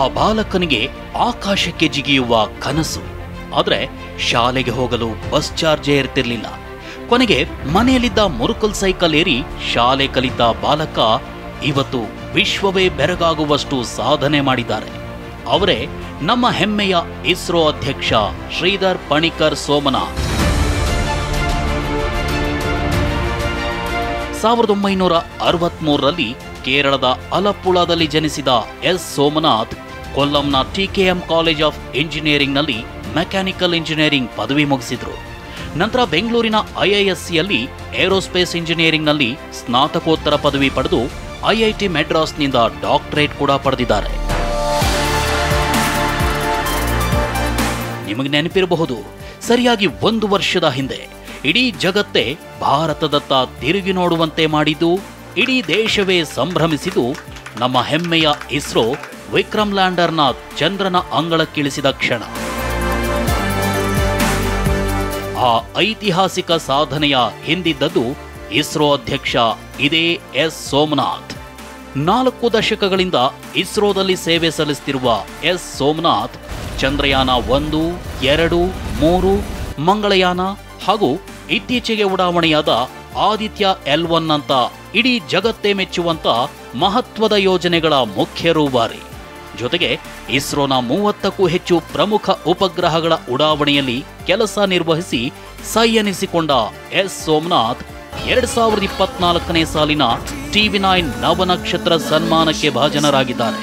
ಆ ಬಾಲಕನಿಗೆ ಆಕಾಶಕ್ಕೆ ಜಿಗಿಯುವ ಕನಸು. ಆದರೆ ಶಾಲೆಗೆ ಹೋಗಲು ಬಸ್ ಚಾರ್ಜೇ ಇರ್ತಿರ್ಲಿಲ್ಲ. ಕೊನೆಗೆ ಮನೆಯಲ್ಲಿದ್ದ ಮುರುಕಲ್ ಸೈಕಲ್ ಏರಿ ಶಾಲೆ ಕಲಿತ ಬಾಲಕ ಇವತ್ತು ವಿಶ್ವವೇ ಬೆರಗಾಗುವಷ್ಟು ಸಾಧನೆ ಮಾಡಿದ್ದಾರೆ. ಅವರೇ ನಮ್ಮ ಹೆಮ್ಮೆಯ ಇಸ್ರೋ ಅಧ್ಯಕ್ಷ ಶ್ರೀಧರ್ ಪಣಿಕರ್ ಸೋಮನಾಥ್. 1963ರಲ್ಲಿ ಕೇರಳದ ಅಲಪ್ಪುಳದಲ್ಲಿ ಜನಿಸಿದ ಎಸ್ ಸೋಮನಾಥ್ ಕೊಲ್ಲಂನ ಟಿಕೆಎಂ ಕಾಲೇಜ್ ಆಫ್ ಇಂಜಿನಿಯರಿಂಗ್ನಲ್ಲಿ ಮೆಕ್ಯಾನಿಕಲ್ ಇಂಜಿನಿಯರಿಂಗ್ ಪದವಿ ಮುಗಿಸಿದ್ರು. ನಂತರ ಬೆಂಗಳೂರಿನ ಐಐಎಸ್ಸಿಯಲ್ಲಿ ಏರೋಸ್ಪೇಸ್ ಇಂಜಿನಿಯರಿಂಗ್ನಲ್ಲಿ ಸ್ನಾತಕೋತ್ತರ ಪದವಿ ಪಡೆದು ಐಐಟಿ ಮೆಡ್ರಾಸ್ನಿಂದ ಡಾಕ್ಟರೇಟ್ ಕೂಡ ಪಡೆದಿದ್ದಾರೆ. ನಿಮಗೆ ನೆನಪಿರಬಹುದು, ಸರಿಯಾಗಿ 1 ವರ್ಷದ ಹಿಂದೆ ಇಡೀ ಜಗತ್ತೇ ಭಾರತದತ್ತ ತಿರುಗಿ ನೋಡುವಂತೆ ಮಾಡಿದ್ದು, ಇಡೀ ದೇಶವೇ ಸಂಭ್ರಮಿಸಿದ್ದು ನಮ್ಮ ಹೆಮ್ಮೆಯ ಇಸ್ರೋ ವಿಕ್ರಮ್ ಲ್ಯಾಂಡರ್ನ ಚಂದ್ರನ ಅಂಗಳಕ್ಕಿಳಿಸಿದ ಕ್ಷಣ. ಆ ಐತಿಹಾಸಿಕ ಸಾಧನೆಯ ಹಿಂದಿದ್ದದ್ದು ಇಸ್ರೋ ಅಧ್ಯಕ್ಷ ಇದೇ ಎಸ್ ಸೋಮನಾಥ್. 4 ದಶಕಗಳಿಂದ ಇಸ್ರೋದಲ್ಲಿ ಸೇವೆ ಸಲ್ಲಿಸುತ್ತಿರುವ ಎಸ್ ಸೋಮನಾಥ್ ಚಂದ್ರಯಾನ 1, 2, 3, ಮಂಗಳಯಾನ ಹಾಗೂ ಇತ್ತೀಚೆಗೆ ಉಡಾವಣೆಯಾದ ಆದಿತ್ಯ L1 ಅಂತ ಇಡೀ ಜಗತ್ತೇ ಮೆಚ್ಚುವಂತ ಮಹತ್ವದ ಯೋಜನೆಗಳ ಮುಖ್ಯ ರೂವಾರಿ. ಜೊತೆಗೆ ಇಸ್ರೋನ 30ಕ್ಕೂ ಹೆಚ್ಚು ಪ್ರಮುಖ ಉಪಗ್ರಹಗಳ ಉಡಾವಣೆಯಲ್ಲಿ ಕೆಲಸ ನಿರ್ವಹಿಸಿ ಸೈ ಎನಿಸಿಕೊಂಡ ಎಸ್ ಸೋಮನಾಥ್ 2024ನೇ ಸಾಲಿನ TV9 ನವನಕ್ಷತ್ರ ಸನ್ಮಾನಕ್ಕೆ ಭಾಜನರಾಗಿದ್ದಾರೆ.